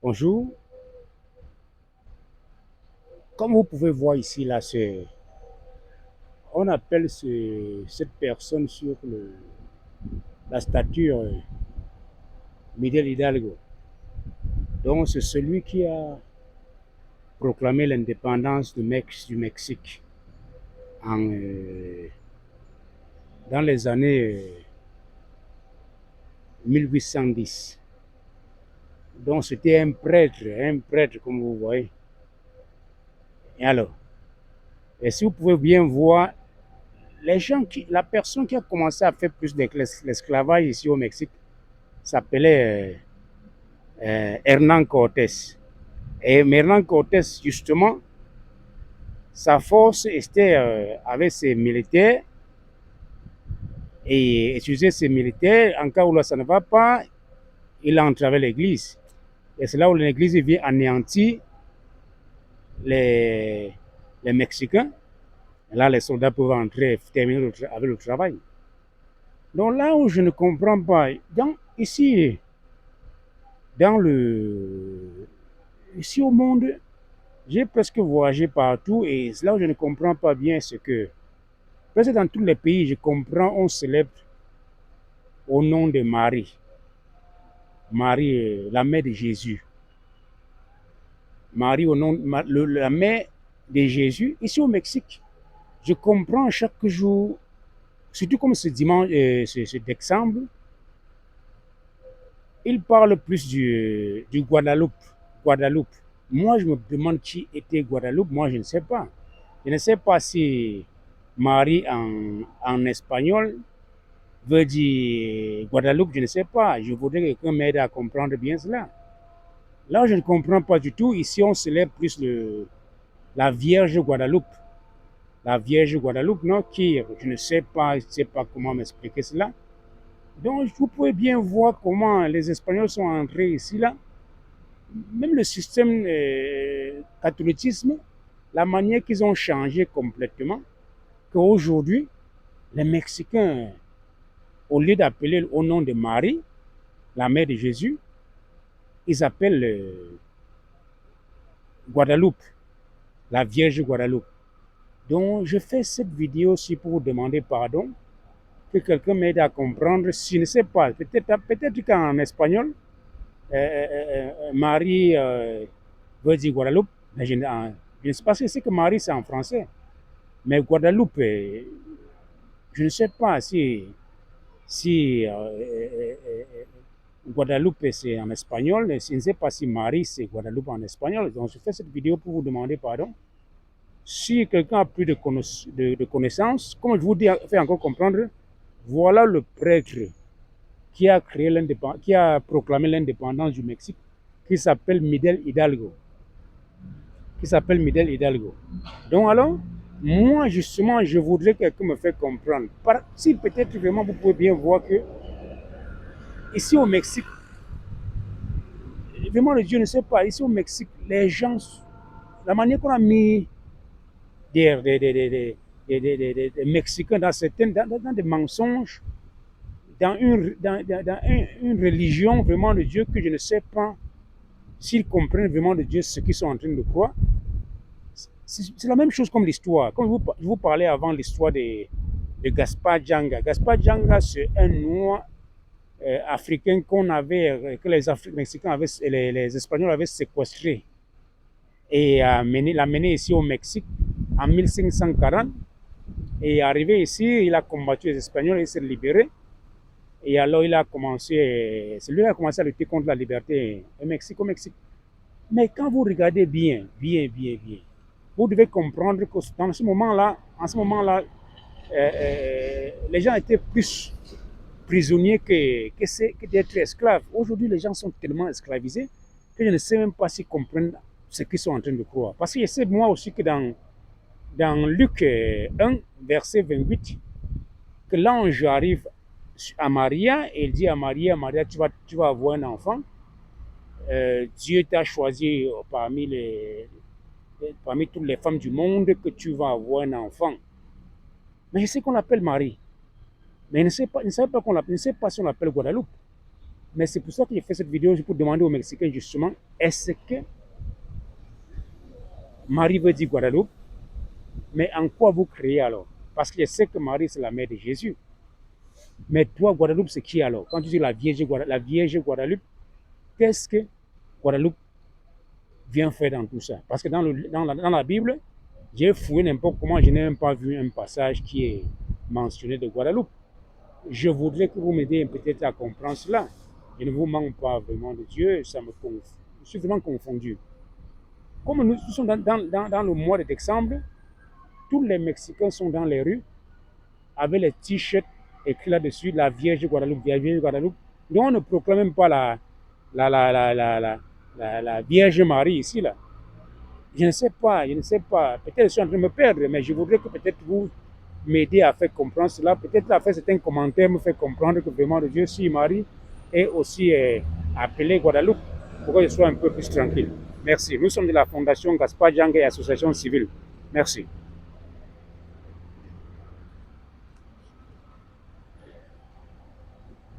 Bonjour, comme vous pouvez voir ici, là, on appelle cette personne sur la statue Miguel Hidalgo. Donc c'est celui qui a proclamé l'indépendance du Mexique en, dans les années 1810. Donc c'était un prêtre comme vous voyez. Et alors, et si vous pouvez bien voir, la personne qui a commencé à faire plus l'esclavage ici au Mexique s'appelait Hernán Cortés. Et Hernán Cortés, justement, sa force était avec ses militaires et utiliser ses militaires. En cas où là, ça ne va pas, il a entravé l'église. Et c'est là où l'église vient anéantir les, les Mexicains. Et là, les soldats peuvent entrer et terminer avec le travail. Donc là où je ne comprends pas, ici, dans le, ici au monde, j'ai presque voyagé partout et là où je ne comprends pas bien, c'est que presque dans tous les pays, je comprends, on célèbre au nom de Marie. Marie, la mère de Jésus. Marie au nom, la mère de Jésus. Ici au Mexique, je comprends chaque jour, surtout comme ce dimanche, ce décembre, il parle plus du Guadeloupe. Guadeloupe. Moi, je me demande qui était Guadeloupe. Moi, je ne sais pas. Je ne sais pas si Marie en espagnol veut dire Guadeloupe, je ne sais pas. Je voudrais que quelqu'un m'aide à comprendre bien cela. Là, je ne comprends pas du tout. Ici, on célèbre plus la Vierge Guadeloupe. La Vierge Guadeloupe, non, qui, je ne sais pas comment m'expliquer cela. Donc, vous pouvez bien voir comment les Espagnols sont entrés ici, là. Même le système catholicisme, la manière qu'ils ont changé complètement, qu'aujourd'hui, les Mexicains, au lieu d'appeler au nom de Marie, la mère de Jésus, ils appellent Guadeloupe, la Vierge Guadeloupe. Donc, je fais cette vidéo aussi pour vous demander pardon, que quelqu'un m'aide à comprendre. Si je ne sais pas, peut-être qu'en espagnol, Marie veut dire Guadeloupe, mais je ne sais pas si c'est que Marie c'est en français. Mais Guadeloupe, je ne sais pas si Guadeloupe c'est en espagnol, je ne sais pas si Marie c'est Guadeloupe en espagnol. Donc je fais cette vidéo pour vous demander pardon. Si quelqu'un a plus de connaissances, comme je vous dis, fait encore comprendre, voilà le prêtre qui a proclamé l'indépendance du Mexique, qui s'appelle Miguel Hidalgo. Donc alors, moi justement, je voudrais que quelqu'un me fait comprendre. Si peut-être vraiment vous pouvez bien voir que ici au Mexique, vraiment le Dieu ne sait pas, ici au Mexique, les gens, la manière qu'on a mis des Mexicains dans des mensonges, une religion vraiment de Dieu que je ne sais pas s'ils comprennent vraiment de Dieu ce qu'ils sont en train de croire. C'est la même chose comme l'histoire. Comme je vous parlais avant l'histoire de Gaspard Djanga. Gaspard Djanga, c'est un noir africain que les Mexicains les Espagnols avaient séquestré et l'a mené ici au Mexique en 1540. Et arrivé ici, il a combattu les Espagnols, il s'est libéré. Et alors, c'est lui qui a commencé à lutter contre la liberté au Mexique. Mais quand vous regardez bien, vous devez comprendre que dans ce moment-là, en ce moment-là, les gens étaient plus prisonniers que d'être esclaves. Aujourd'hui, les gens sont tellement esclavisés que je ne sais même pas s'ils comprennent ce qu'ils sont en train de croire. Parce que je sais moi aussi que dans Luc 1, verset 28, que l'ange arrive à Maria et il dit à Maria, Maria, tu vas avoir un enfant. Dieu t'a choisi parmi toutes les femmes du monde que tu vas avoir un enfant. Mais je sais qu'on l'appelle Marie. Mais je ne sais pas si on l'appelle Guadeloupe. Mais c'est pour ça que j'ai fait cette vidéo, pour demander aux Mexicains justement, est-ce que Marie veut dire Guadeloupe? Mais en quoi vous créez alors? Parce que je sais que Marie, c'est la mère de Jésus. Mais toi, Guadeloupe, c'est qui alors? Quand tu dis la Vierge Guadeloupe, qu'est-ce que Guadeloupe vient faire dans tout ça? Parce que dans la Bible, j'ai fouillé n'importe comment, je n'ai même pas vu un passage qui est mentionné de Guadeloupe. Je voudrais que vous m'aidiez peut-être à comprendre cela. Je ne vous manque pas vraiment de Dieu, je suis vraiment confondu. Comme nous sommes dans le mois de décembre, tous les Mexicains sont dans les rues avec les t-shirts écrits là-dessus, la Vierge Guadeloupe, Vierge Guadeloupe. Donc on ne proclame même pas la Vierge Marie ici, là. Je ne sais pas, je ne sais pas. Peut-être que je suis en train de me perdre, mais je voudrais que peut-être vous m'aider à faire comprendre cela. Peut-être à faire certains commentaires, me faire comprendre que vraiment le Dieu si Marie est aussi appelé Guadeloupe pour que je sois un peu plus tranquille. Merci. Nous sommes de la Fondation Gaspard Dieng et Association civile. Merci.